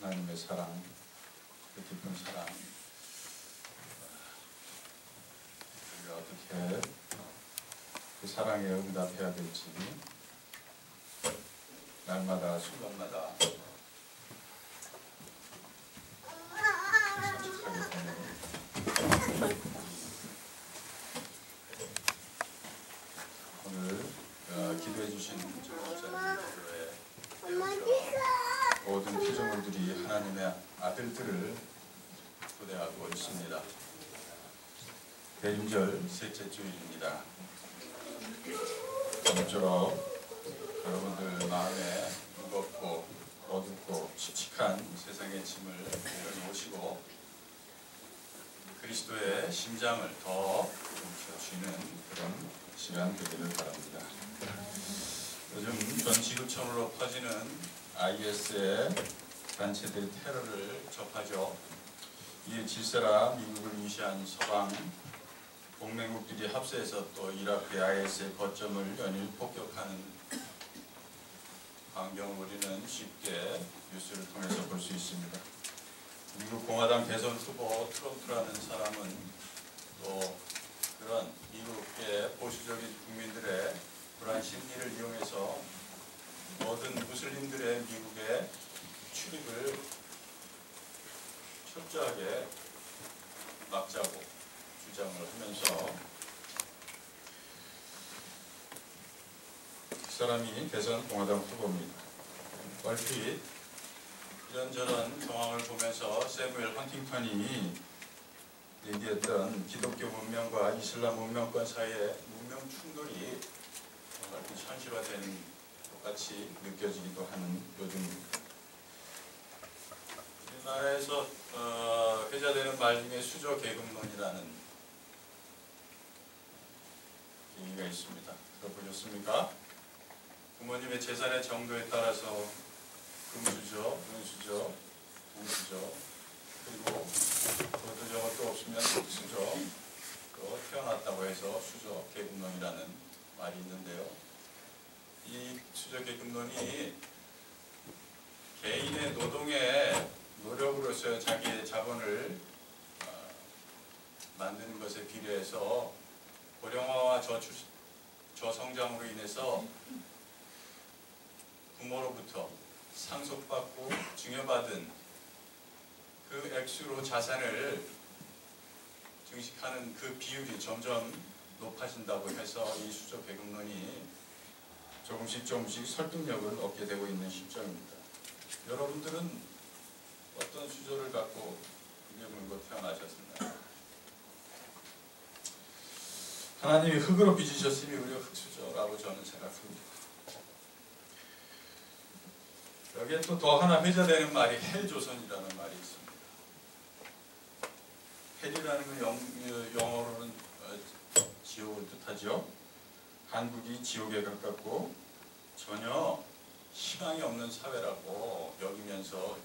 하나님의 사랑, 그 깊은 사랑, 우리가 어떻게 그 사랑에 응답해야 될지 날마다 순간마다 산책하게 되는 오늘 기도해 주신 목사님들의 모든 피조물들이 하나님의 아들들을 초대하고 있습니다. 대림절 셋째 주일입니다. 모쪼록 여러분들 마음에 무겁고 어둡고 칙칙한 세상의 짐을 내려놓으시고 그리스도의 심장을 더 쥐는 그런 시간 되기를 바랍니다. 요즘 전 지구촌으로 퍼지는 IS의 단체들의 테러를 접하죠. 이에 질세라 미국을 무시한 서방 동맹국들이 합세해서 또 이라크의 IS의 거점을 연일 폭격하는 광경을 우리는 쉽게 뉴스를 통해서 볼 수 있습니다. 미국 공화당 대선 후보 트럼프라는 사람은 또 그런 미국의 보수적인 국민들의 불안 심리를 이용해서 모든 무슬림들의 미국의 출입을 철저하게 막자고 주장을 하면서 그 사람이 대선 공화당 후보입니다. 얼핏 이런저런 정황을 보면서 세무엘 헌팅턴이 얘기했던 기독교 문명과 이슬람 문명권 사이의 문명 충돌이 얼핏 현실화되는 것 같이 느껴지기도 하는 요즘입니다. 우리나라에서 회자되는 말 중에 수저 계급론이라는 얘기가 있습니다. 들어보셨습니까? 부모님의 재산의 정도에 따라서 금수저, 은수저, 동수저, 그리고 그것도 저것도 없으면 흑수저, 또 태어났다고 해서 수저 계급론이라는 말이 있는데요. 이 수저 계급론이 개인의 노동의 노력으로서 자기의 자본을 만드는 것에 비례해서 고령화와 저성장으로 인해서 부모로부터 상속받고 증여받은 그 액수로 자산을 증식하는 그 비율이 점점 높아진다고 해서 이 수저 계급론이 조금씩 설득력을 얻게 되고 있는 시점입니다. 여러분들은 어떤 수저를 갖고 이제 물고 태어나셨나요? 하나님이 흙으로 빚으셨으니 우리가 흙수저라고 저는 생각합니다. 여기에 또 더 하나 회자되는 말이 헬조선이라는 말이 있습니다. 헬이라는 건 영어로는 지옥을 뜻하죠. 한국이 지옥에 가깝고 전혀 희망이 없는 사회라고 여기면서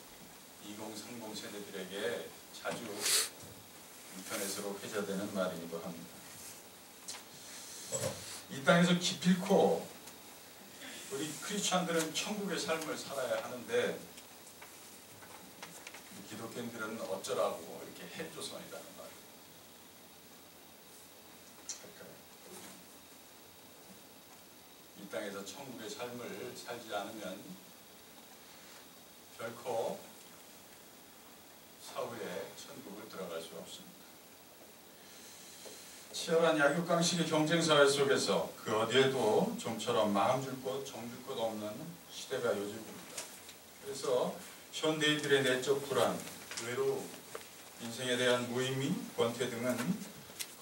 2030 세대들에게 자주 인터넷으로 회자되는 말이기도 합니다. 이 땅에서 기필코 우리 크리스찬들은 천국의 삶을 살아야 하는데 기독교인들은 어쩌라고 이렇게 헬조선이라는 말 할까요? 이 땅에서 천국의 삶을 살지 않으면 결코 사후에 천국을 들어갈 수 없습니다. 치열한 약육강식의 경쟁사회 속에서 그 어디에도 좀처럼 마음 줄 곳, 정 줄 곳 없는 시대가 요즘입니다. 그래서 현대인들의 내적 불안, 외로움, 인생에 대한 무의미, 권태 등은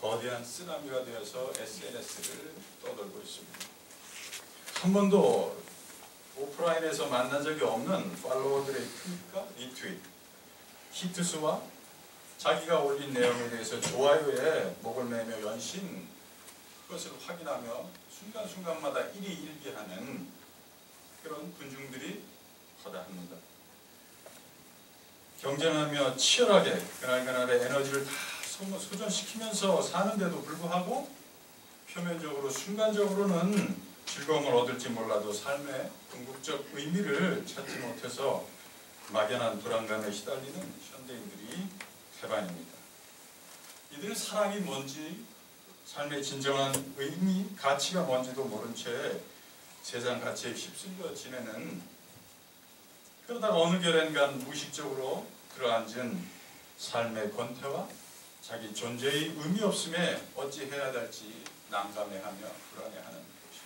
거대한 쓰나미가 되어서 SNS를 떠돌고 있습니다. 한 번도 오프라인에서 만난 적이 없는 팔로워들의 트윗과 리트윗, 히트수와 자기가 올린 내용에 대해서 좋아요에 목을 매며 연신 그것을 확인하며 순간순간마다 일희일비하는 그런 군중들이 허다합니다. 경쟁하며 치열하게 그날그날의 에너지를 다 소전시키면서 사는데도 불구하고 표면적으로 순간적으로는 즐거움을 얻을지 몰라도 삶의 궁극적 의미를 찾지 못해서 막연한 불안감에 시달리는 현대인들이 태반입니다. 이들은 사랑이 뭔지, 삶의 진정한 의미, 가치가 뭔지도 모른 채 세상 가치에 휩쓸려 지내는, 그러다가 어느 결엔간 무의식적으로 들어앉은 삶의 권태와 자기 존재의 의미 없음에 어찌 해야 될지 난감해하며 불안해하는 것이죠.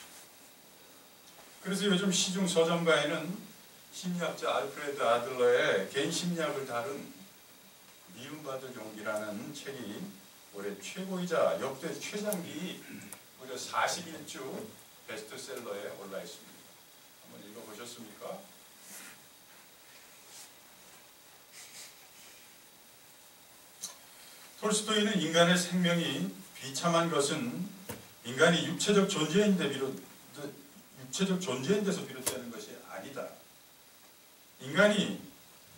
그래서 요즘 시중 서점가에는 심리학자 알프레드 아들러의 개인 심리학을 다룬 미움받을 용기라는 책이 올해 최고이자 역대 최장기 무려 41주 베스트셀러에 올라 있습니다. 한번 읽어보셨습니까? 톨스토이는 인간의 생명이 비참한 것은 인간이 육체적 존재인데서 비롯되는 것이 아니다. 인간이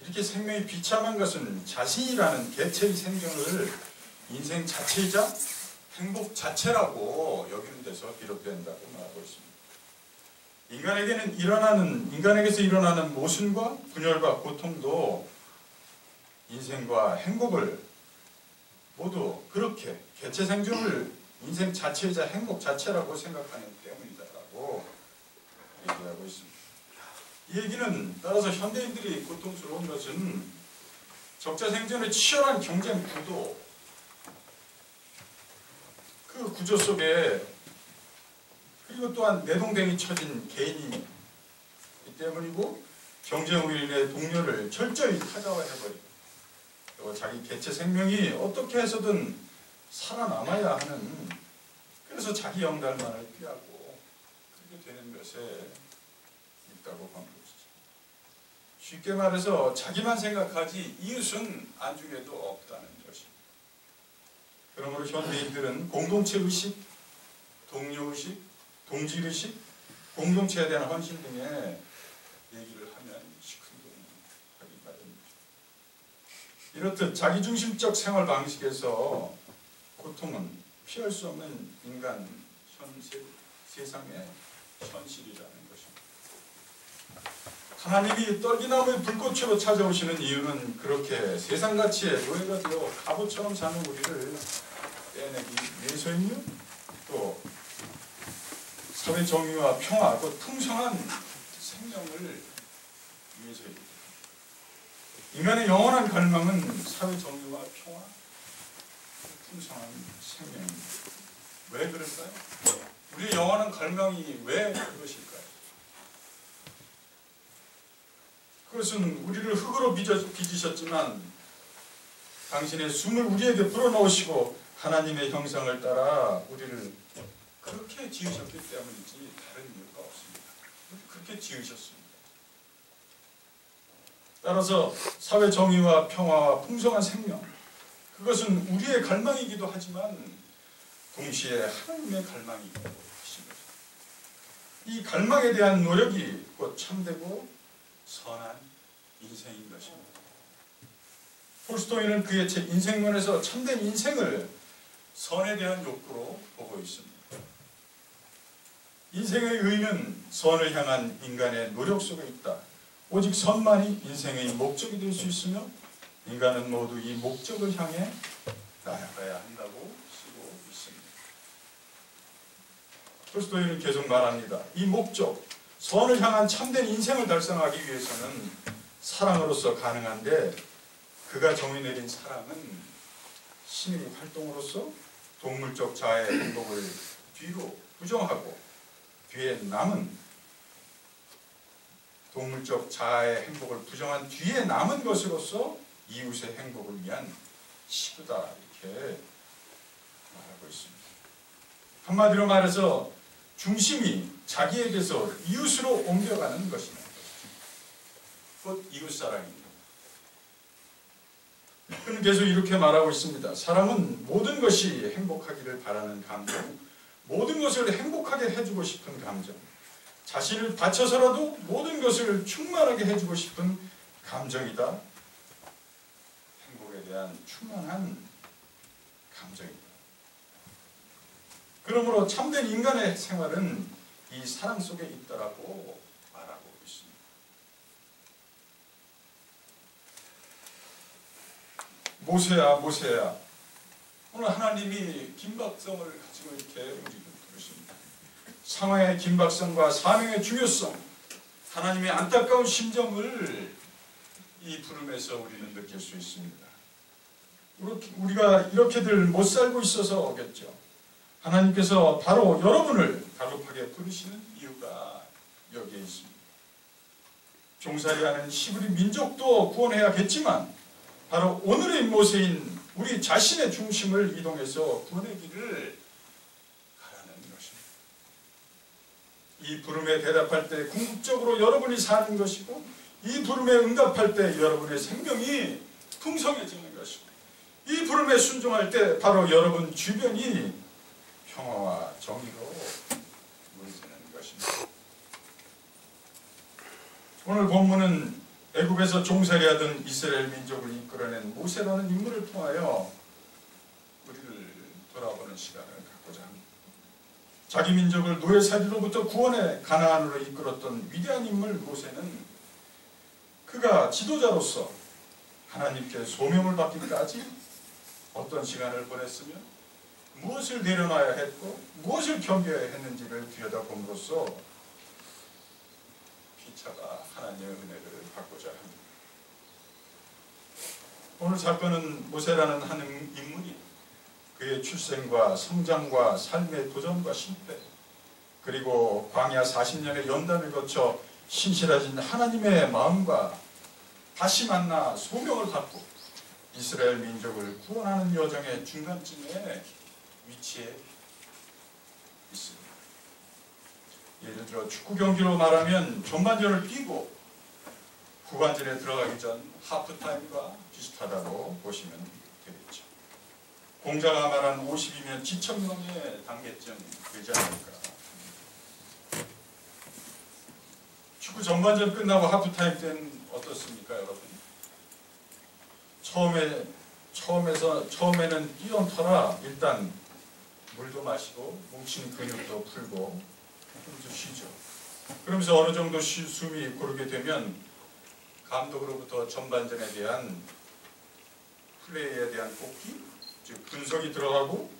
이렇게 생명이 비참한 것은 자신이라는 개체의 생존을 인생 자체이자 행복 자체라고 여기는 데서 비롯된다고 말하고 있습니다. 인간에게서 일어나는 모순과 분열과 고통도 인생과 행복을 모두 그렇게 개체 생존을 인생 자체이자 행복 자체라고 생각하는 때문이다라고 얘기하고 있습니다. 이 얘기는 따라서 현대인들이 고통스러운 것은 적자 생존의 치열한 경쟁 구도, 그 구조 속에 그리고 또한 내동댕이 쳐진 개인이기 때문이고, 경쟁으로 인해 동료를 철저히 타자화해버리고 또 자기 개체 생명이 어떻게 해서든 살아남아야 하는, 그래서 자기 영달만을 피하고 그렇게 되는 것에 있다고 봅니다. 쉽게 말해서 자기만 생각하지 이웃은 안중에도 없다는 것입니다. 그러므로 현대인들은 공동체의식, 동료의식, 동질의식, 공동체에 대한 헌신 등의 얘기를 하면 시큰둥하기 마련입니다. 이렇듯 자기중심적 생활 방식에서 고통은 피할 수 없는 인간 세상의 현실이라는 것입니다. 하나님이 떨기나무의 불꽃으로 찾아오시는 이유는 그렇게 세상 가치에 노예가 되어 갑옷처럼 사는 우리를 떼내기 위해서이며, 또 사회 정의와 평화, 또 풍성한 생명을 위해서입니다. 인간의 영원한 갈망은 사회 정의와 평화, 풍성한 생명입니다. 왜 그럴까요? 우리의 영원한 갈망이 왜 그것일까요? 그것은 우리를 흙으로 빚으셨지만 당신의 숨을 우리에게 불어넣으시고 하나님의 형상을 따라 우리를 그렇게 지으셨기 때문이지 다른 이유가 없습니다. 그렇게 지으셨습니다. 따라서 사회 정의와 평화와 풍성한 생명, 그것은 우리의 갈망이기도 하지만 동시에 하나님의 갈망이기도 하십니다. 이 갈망에 대한 노력이 곧 참되고 선한 인생인 것입니다. 톨스토이는 그의 책 인생론에서 참된 인생을 선에 대한 욕구로 보고 있습니다. 인생의 의는 선을 향한 인간의 노력 속에 있다. 오직 선만이 인생의 목적이 될 수 있으며 인간은 모두 이 목적을 향해 나아가야 한다고 쓰고 있습니다. 톨스토이는 계속 말합니다. 이 목적, 선을 향한 참된 인생을 달성하기 위해서는 사랑으로서 가능한데, 그가 정의내린 사랑은 신의 활동으로서 동물적 자아의 행복을 뒤로 부정하고 뒤에 남은 동물적 자아의 행복을 부정한 뒤에 남은 것으로서 이웃의 행복을 위한 시구다, 이렇게 말하고 있습니다. 한마디로 말해서 중심이 자기에게서 이웃으로 옮겨가는 것이다. 곧 이웃사랑입니다. 그는 계속 이렇게 말하고 있습니다. 사람은 모든 것이 행복하기를 바라는 감정, 모든 것을 행복하게 해주고 싶은 감정, 자신을 바쳐서라도 모든 것을 충만하게 해주고 싶은 감정이다. 행복에 대한 충만한 감정이다. 그러므로 참된 인간의 생활은 이 사랑 속에 있다라고 말하고 있습니다. 모세야 모세야. 오늘 하나님이 김박성을 가지고 이렇게 우리를 부르십니다. 상황의 긴박성과 사명의 중요성, 하나님의 안타까운 심정을 이 부름에서 우리는 느낄 수 있습니다. 우리가 이렇게들 못 살고 있어서겠죠. 하나님께서 바로 여러분을 다급하게 부르시는 이유가 여기에 있습니다. 종살이하는 히브리 민족도 구원해야겠지만 바로 오늘의 모세인 우리 자신의 중심을 이동해서 구원의 길을 가라는 것입니다. 이 부름에 대답할 때 궁극적으로 여러분이 사는 것이고 이 부름에 응답할 때 여러분의 생명이 풍성해지는 것입니다. 이 부름에 순종할 때 바로 여러분 주변이 평화와 정의로 물드는 것입니다. 오늘 본문은 애굽에서 종살이하던 이스라엘 민족을 이끌어낸 모세라는 인물을 통하여 우리를 돌아보는 시간을 갖고자 합니다. 자기 민족을 노예살이로부터 구원해 가나안으로 이끌었던 위대한 인물 모세는 그가 지도자로서 하나님께 소명을 받기까지 어떤 시간을 보냈으며 무엇을 내려놔야 했고 무엇을 견뎌야 했는지를 들여다봄으로써 피차가 하나님의 은혜를 받고자 합니다. 오늘 사건은 모세라는 한 인물이 그의 출생과 성장과 삶의 도전과 실패 그리고 광야 40년의 연단을 거쳐 신실하신 하나님의 마음과 다시 만나 소명을 받고 이스라엘 민족을 구원하는 여정의 중간쯤에 위치해 있습니다. 예를 들어 축구 경기로 말하면 전반전을 뛰고 후반전에 들어가기 전 하프타임과 비슷하다고 보시면 되겠죠. 공자가 말한 50이면 지천명의 단계점 되지 않을까. 축구 전반전 끝나고 하프타임 때는 어떻습니까, 여러분? 처음에는 뛰어터라 일단 물도 마시고 뭉친 근육도 풀고 좀 쉬죠. 그러면서 어느 정도 숨이 고르게 되면 감독으로부터 전반전에 대한 플레이에 대한 복귀, 즉 분석이 들어가고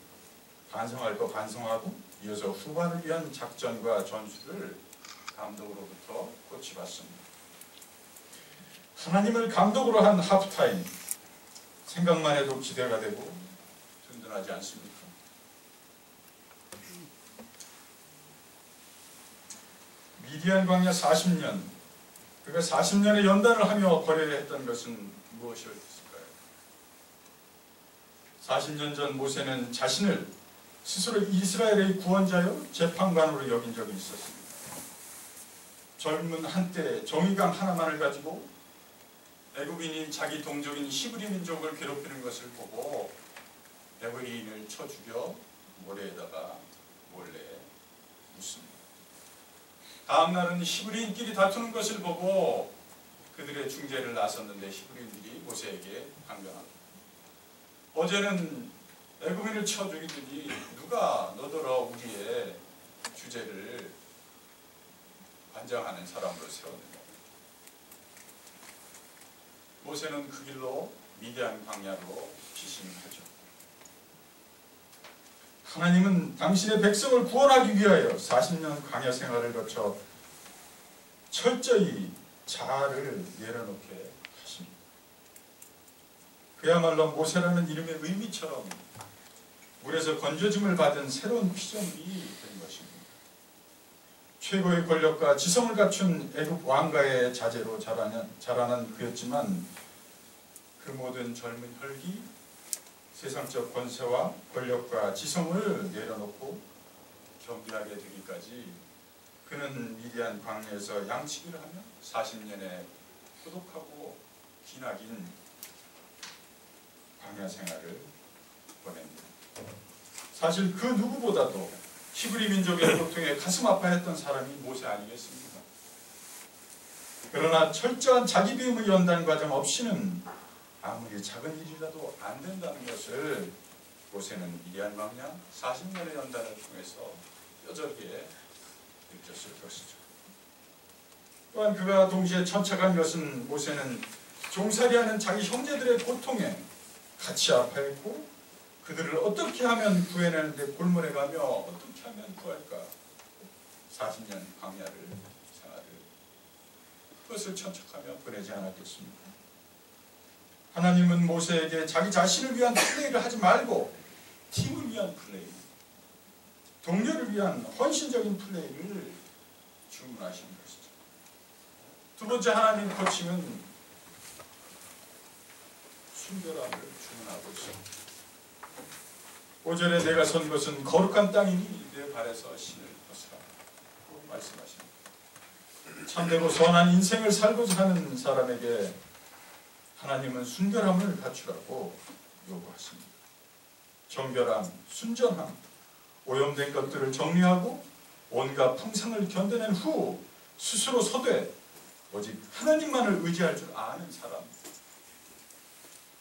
반성할 거 반성하고 이어서 후반을 위한 작전과 전술을 감독으로부터 코치받습니다. 하나님을 감독으로 한 하프타임 생각만 해도 기대가 되고 든든하지 않습니까? 미디안 광야 40년, 그가 40년의 연단을 하며 벌여야 했던 것은 무엇이었을까요? 40년 전 모세는 자신을 스스로 이스라엘의 구원자요 재판관으로 여긴 적이 있었습니다. 젊은 한때 정의감 하나만을 가지고 애굽인이 자기 동족인 히브리 민족을 괴롭히는 것을 보고 에브리인을 쳐 죽여 모래에다가 몰래 묻습니다. 다음 날은 히브리인끼리 다투는 것을 보고 그들의 중재를 나섰는데 히브리인들이 모세에게 강변합니다. 어제는 애굽인을 쳐 죽이더니 누가 너더러 우리의 주제를 관장하는 사람으로 세웠느냐. 모세는 그 길로 미디안 광야로 피신하죠. 하나님은 당신의 백성을 구원하기 위하여 40년 광야 생활을 거쳐 철저히 자아를 내려놓게 하십니다. 그야말로 모세라는 이름의 의미처럼 물에서 건져짐을 받은 새로운 피조물이 된 것입니다. 최고의 권력과 지성을 갖춘 애굽 왕가의 자제로 자라난 그였지만 그 모든 젊은 혈기, 세상적 권세와 권력과 지성을 내려놓고 겸비하게 되기까지 그는 미디안 광야에서 양치기를 하며 40년의 고독하고 기나긴 광야 생활을 보냅니다. 사실 그 누구보다도 히브리 민족의 고통에 가슴 아파했던 사람이 모세 아니겠습니까? 그러나 철저한 자기 비움의 연단 과정 없이는 아무리 작은 일이라도 안 된다는 것을 모세는 미디안 광야 40년의 연단을 통해서 뼈저리게 느꼈을 것이죠. 또한 그가 동시에 천착한 것은 모세는 종살이하는 자기 형제들의 고통에 같이 아파했고 그들을 어떻게 하면 구해내는데 골몰해가며 어떻게 하면 구할까 40년 광야를 생활을 그것을 천척하며 보내지 않았겠습니까? 하나님은 모세에게 자기 자신을 위한 플레이를 하지 말고 팀을 위한 플레이, 동료를 위한 헌신적인 플레이를 주문하신 것이죠. 두 번째 하나님 코칭은 순결함을 주문하고 있습니다. 5절에 내가 선 것은 거룩한 땅이니 내 발에서 신을 벗으라고 말씀하십니다. 참되고 선한 인생을 살고자 하는 사람에게 하나님은 순결함을 갖추라고 요구하십니다. 정결함, 순전함, 오염된 것들을 정리하고 온갖 풍상을 견뎌낸 후 스스로 서되 오직 하나님만을 의지할 줄 아는 사람,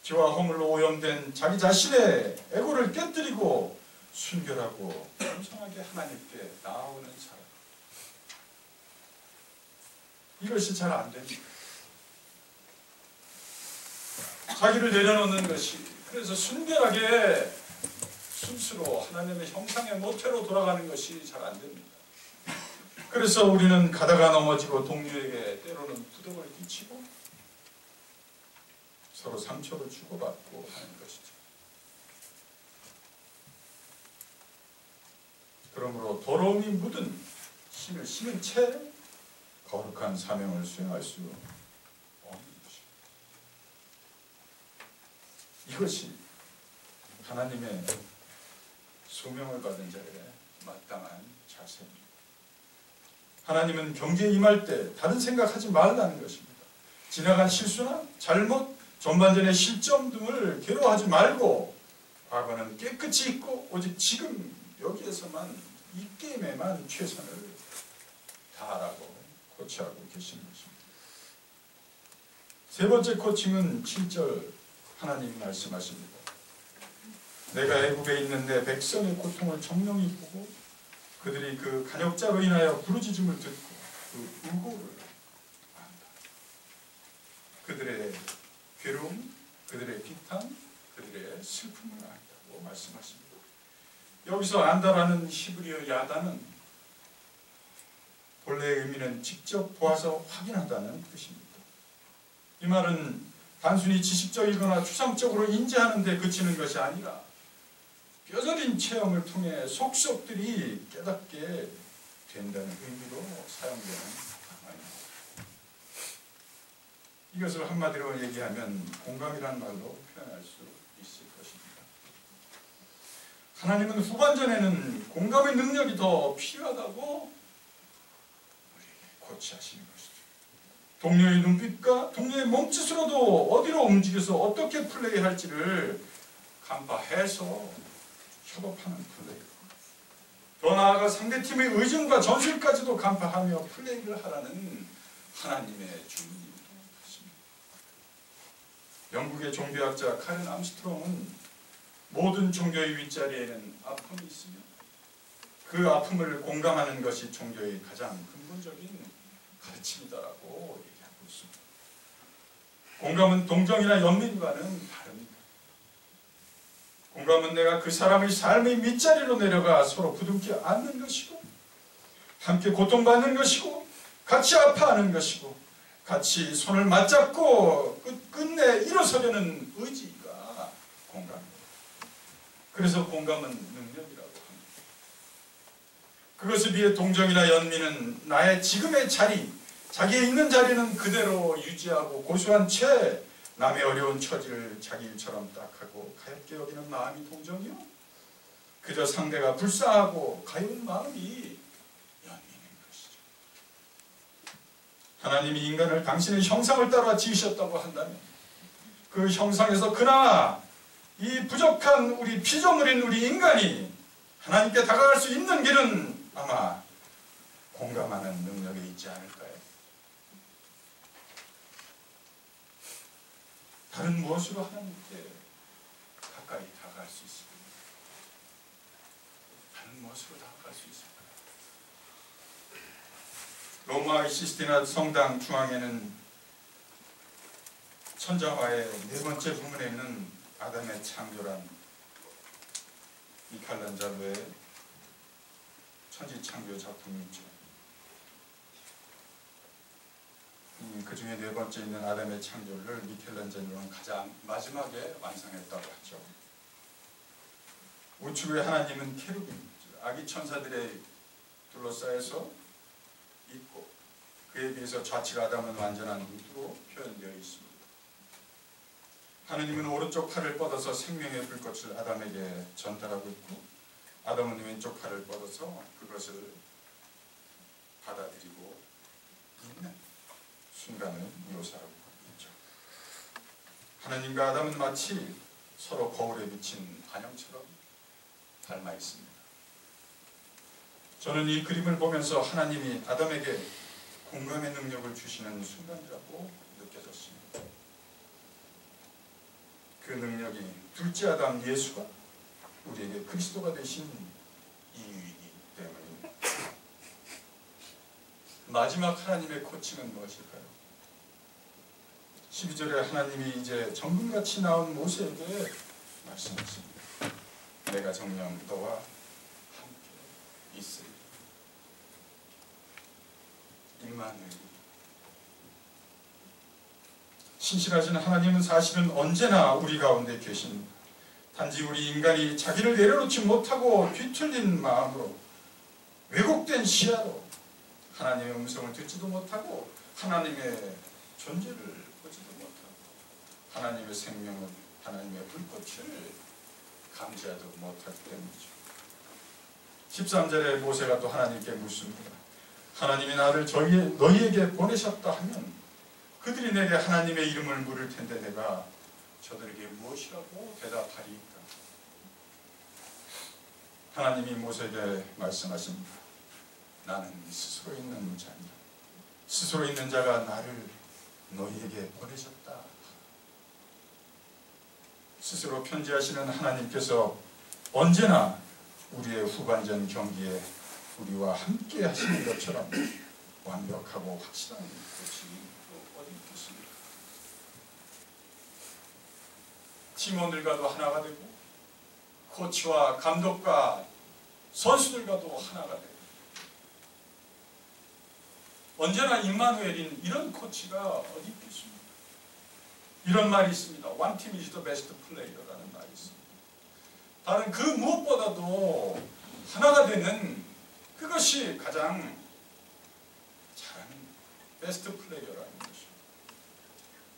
죄와 허물로 오염된 자기 자신의 에고를 깨뜨리고 순결하고 겸손하게 하나님께 나아오는 사람, 이것이 잘 안 됩니다. 자기를 내려놓는 것이, 그래서 순결하게 스스로 하나님의 형상의 모태로 돌아가는 것이 잘 안 됩니다. 그래서 우리는 가다가 넘어지고 동료에게 때로는 부덕을 끼치고 서로 상처를 주고받고 하는 것이죠. 그러므로 더러움이 묻은 힘을 심은 채 거룩한 사명을 수행할 수 없는 것입니다. 이것이 하나님의 소명을 받은 자의 마땅한 자세입니다. 하나님은 경계에 임할 때 다른 생각하지 말라는 것입니다. 지나간 실수나 잘못, 전반전의 실점 등을 괴로워하지 말고 과거는 깨끗이 잊고 오직 지금 여기에서만 이 게임에만 최선을 다하라고 코치하고 계시는 것입니다. 세 번째 코칭은 7절 하나님이 말씀하십니다. 내가 애굽에 있는 내 백성의 고통을 정령히 보고 그들이 그 간역자로 인하여 부르짖음을 듣고 그 우고를 안다. 그들의 괴로움, 그들의 비탄, 그들의 슬픔을 안다고 말씀하십니다. 여기서 안다라는 히브리어 야다는 본래의 의미는 직접 보아서 확인한다는 뜻입니다. 이 말은 단순히 지식적이거나 추상적으로 인지하는 데 그치는 것이 아니라 뼈저린 체험을 통해 속속들이 깨닫게 된다는 의미로 사용되는 단어입니다. 이것을 한마디로 얘기하면 공감이라는 말로 표현할 수 있을 것입니다. 하나님은 후반전에는 공감의 능력이 더 필요하다고 우리에게 고치하시는 것이죠. 동료의 눈빛과 동료의 몸짓으로도 어디로 움직여서 어떻게 플레이할지를 간파해서 협업하는 플레이. 더 나아가 상대팀의 의중과 전술까지도 간파하며 플레이를 하라는 하나님의 주문입니다. 영국의 종교학자 카렌 암스트롱은 모든 종교의 윗자리에는 아픔이 있으며 그 아픔을 공감하는 것이 종교의 가장 근본적인 가르침이다라고 얘기하고 있습니다. 공감은 동정이나 연민과는 다릅니다. 공감은 내가 그 사람의 삶의 밑자리로 내려가 서로 부둥켜 안는 것이고 함께 고통받는 것이고 같이 아파하는 것이고 같이 손을 맞잡고 끝내 일어서려는 의지가 공감입니다. 그래서 공감은 능력이라고 합니다. 그것에 비해 동정이나 연민은 나의 지금의 자리, 자기의 있는 자리는 그대로 유지하고 고수한 채 남의 어려운 처지를 자기 일처럼 딱하고 가엾게 여기는 마음이 동정이요? 그저 상대가 불쌍하고 가여운 마음이 연민인 것이죠. 하나님이 인간을 당신의 형상을 따라 지으셨다고 한다면 그 형상에서 그나마 이 부족한 우리 피조물인 우리 인간이 하나님께 다가갈 수 있는 길은 아마 공감하는 능력에 있지 않을까요? 다른 무엇으로 하나님께 가까이 다가갈 수 있습니까? 다른 무엇으로 다가갈 수 있을까요? 로마의 시스티나 성당 중앙에는 천장화의 네 번째 부분에 있는 아담의 창조란 미켈란젤로의 천지창조 작품이죠. 그 중에 네 번째 있는 아담의 창조를 미켈란젤로는 가장 마지막에 완성했다고 하죠. 우측에 하나님은 케루빈, 아기 천사들의 둘러싸여서 있고, 그에 비해서 좌측 아담은 완전한 누드로 표현되어 있습니다. 하느님은 오른쪽 팔을 뻗어서 생명의 불꽃을 아담에게 전달하고 있고, 아담은 왼쪽 팔을 뻗어서 그것을 받아들이고 있는 순간을 묘사하고 있죠. 하나님과 아담은 마치 서로 거울에 비친 반영처럼 닮아 있습니다. 저는 이 그림을 보면서 하나님이 아담에게 공감의 능력을 주시는 순간이라고 느껴졌습니다. 그 능력이 둘째 아담 예수가 우리에게 그리스도가 되신 이유이기 때문입니다. 마지막 하나님의 코칭은 무엇일까요? 12절에 하나님이 이제 정금같이 나온 모세에게 말씀하십니다. 내가 정녕 너와 함께 있으리. 임마누엘. 신실하신 하나님은 사실은 언제나 우리 가운데 계십니다. 단지 우리 인간이 자기를 내려놓지 못하고 뒤틀린 마음으로, 왜곡된 시야로 하나님의 음성을 듣지도 못하고 하나님의 존재를 보지도 못하고 하나님의 생명을, 하나님의 불꽃을 감지하도 못하기 때문이죠. 13절에 모세가 또 하나님께 묻습니다. 하나님이 나를 너희에게 보내셨다 하면 그들이 내게 하나님의 이름을 물을 텐데 내가 저들에게 무엇이라고 대답하리이까? 하나님이 모세에게 말씀하십니다. 나는 스스로 있는 자니라. 스스로 있는 자가 나를 너희에게 보내셨다. 스스로 편지하시는 하나님께서 언제나 우리의 후반전 경기에 우리와 함께 하시는 것처럼 완벽하고 확실한 것이 어디 있겠습니까? 팀원들과도 하나가 되고 코치와 감독과 선수들과도 하나가 되고 언제나 임마누엘인 이런 코치가 어디 있겠습니까? 이런 말이 있습니다. One team is the best player라는 말이 있습니다. 다른 그 무엇보다도 하나가 되는 그것이 가장 잘하는 베스트 플레이어라는 것이죠.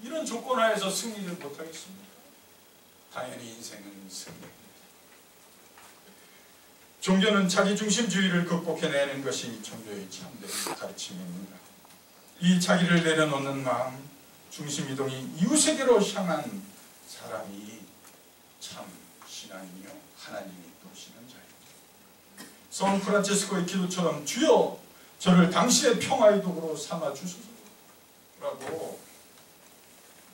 이런 조건 하에서 승리를 못하겠습니까? 당연히 인생은 승리입니다. 종교는 자기중심주의를 극복해내는 것이 종교의 참된 가르침입니다. 이 자기를 내려놓는 마음, 중심이동이 이웃에게로 향한 사람이 참 신앙이며 하나님이 보시는 자입니다. 성 프란체스코의 기도처럼 주여 저를 당신의 평화의 도구로 삼아 주소서라고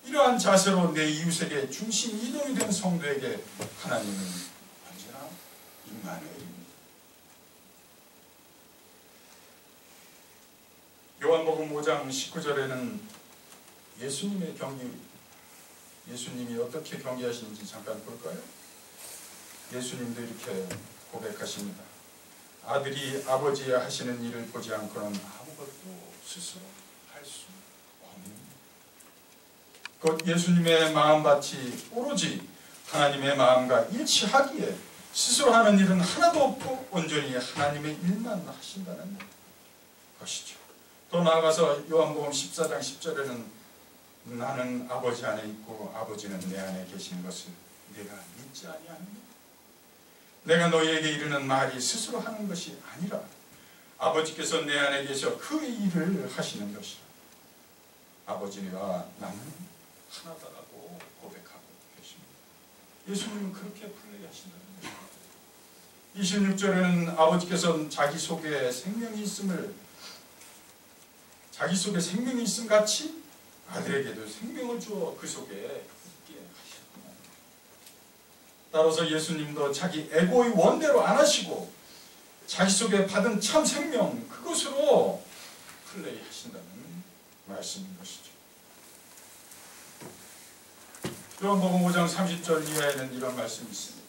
이러한 자세로 내 이웃에게 중심 이동이 된 성도에게 하나님은 언제나 임마누엘입니다. 요한복음 5장 19절에는 예수님의 경기, 예수님이 어떻게 경기하시는지 잠깐 볼까요? 예수님도 이렇게 고백하십니다. 아들이 아버지의 하시는 일을 보지 않고는 아무것도 스스로 할 수 없는 곧 예수님의 마음밭이 오로지 하나님의 마음과 일치하기에 스스로 하는 일은 하나도 없고 온전히 하나님의 일만 하신다는 것이죠. 또 나아가서 요한복음 14장 10절에는 나는 아버지 안에 있고 아버지는 내 안에 계신 것을 내가 믿지 아니하느냐. 내가 너희에게 이르는 말이 스스로 하는 것이 아니라 아버지께서 내 안에 계셔 그 일을 하시는 것이라. 아버지와 나는 하나다라고 고백하고 계십니다. 예수님은 그렇게 플레이하신다는 것입니다. 26절에는 아버지께서는 자기 속에 생명이 있음을 자기 속에 생명이 있음 같이 아들에게도 생명을 주어 그 속에 있게 하셨구나. 따라서 예수님도 자기 에고의 원대로 안 하시고 자기 속에 받은 참 생명 그것으로 플레이하신다는 말씀인 것이죠. 요한복음 5장 30절 이하에는 이런 말씀이 있습니다.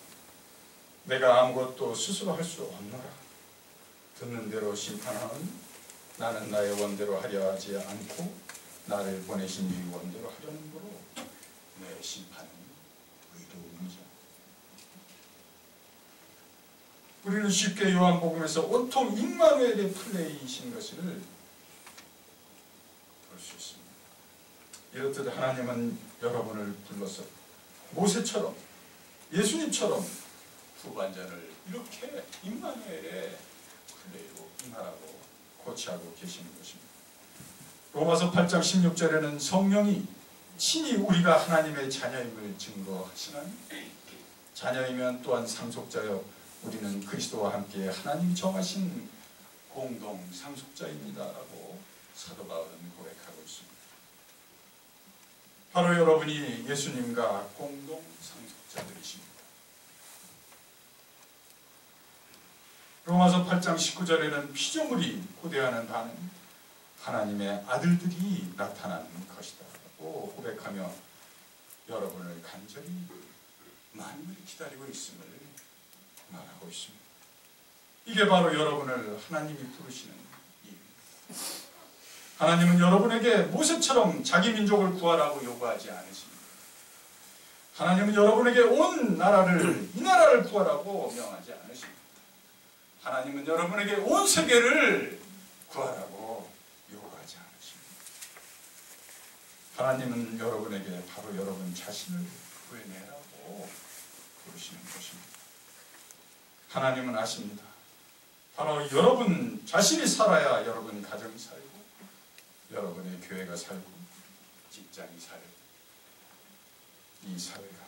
내가 아무것도 스스로 할 수 없노라. 듣는 대로 심판하는 나는 나의 원대로 하려 하지 않고 나를 보내신 이 원대로 하려는 거로 내 심판은 의로움이죠. 우리는 쉽게 요한복음에서 온통 임마누엘의 플레이이신 것을 볼 수 있습니다. 이렇듯 하나님은 여러분을 불러서 모세처럼 예수님처럼 후반전을 이렇게 임마누엘의 플레이로 임하라고 코치하고 계시는 것입니다. 로마서 8장 16절에는 성령이 친히 우리가 하나님의 자녀임을 증거하시나니 자녀이면 또한 상속자여 우리는 그리스도와 함께 하나님이 정하신 공동 상속자입니다라고 사도 바울은 고백하고 있습니다. 바로 여러분이 예수님과 공동 상속자들이십니다. 로마서 8장 19절에는 피조물이 고대하는 바는 하나님의 아들들이 나타나는 것이다라고 고백하며 여러분을 간절히 만물이 기다리고 있음을 말하고 있습니다. 이게 바로 여러분을 하나님이 부르시는 이유입니다. 하나님은 여러분에게 모세처럼 자기 민족을 구하라고 요구하지 않으십니다. 하나님은 여러분에게 온 나라를, 이 나라를 구하라고 명하지 않으십니다. 하나님은 여러분에게 온 세계를 구하라고 요구하지 않으십니다. 하나님은 여러분에게 바로 여러분 자신을 구해내라고 부르시는 것입니다. 하나님은 아십니다. 바로 여러분 자신이 살아야 여러분 가정이 살고 여러분의 교회가 살고 직장이 살고 이 사회가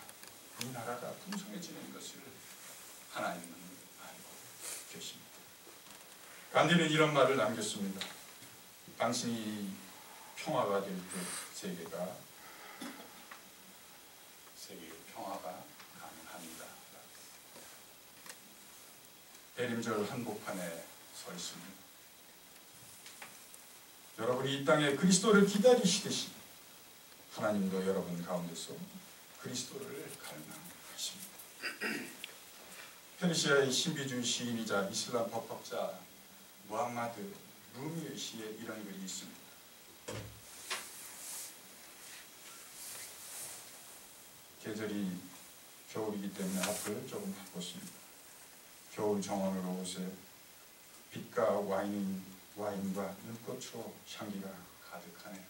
이 나라가 풍성해지는 것을 하나님은 알고 계십니다. 간디는 이런 말을 남겼습니다. 당신이 평화가 될 때 세계의 평화가 가능합니다. 대림절 한복판에 서 있습니다. 여러분이 이 땅에 그리스도를 기다리시듯이 하나님도 여러분 가운데서 그리스도를 갈망하십니다. 페르시아의 신비주의 시인이자 이슬람 법학자 무함마드 루미의 시에 이런 글이 있습니다. 계절이 겨울이기 때문에 앞을 조금 바꿨습니다. 겨울 정원으로 오세 빛과 와인과 눈꽃으로 향기가 가득하네요.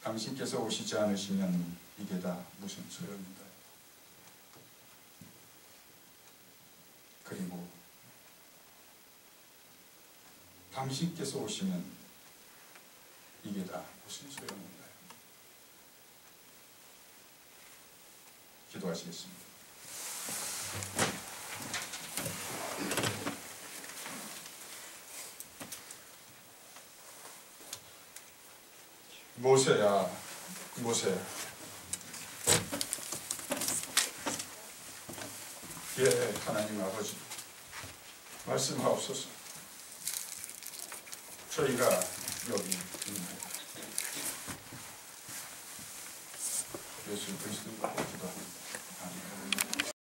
당신께서 오시지 않으시면 이게 다 무슨 소용인가요? 그리고 당신께서 오시면 이게 다 무슨 소용인가요? 기도하시겠습니다. 모세야, 모세야. 예, 하나님 아버지, 말씀하옵소서. 저희가 여기 있나요? 예수 그리스도로 기도합니다.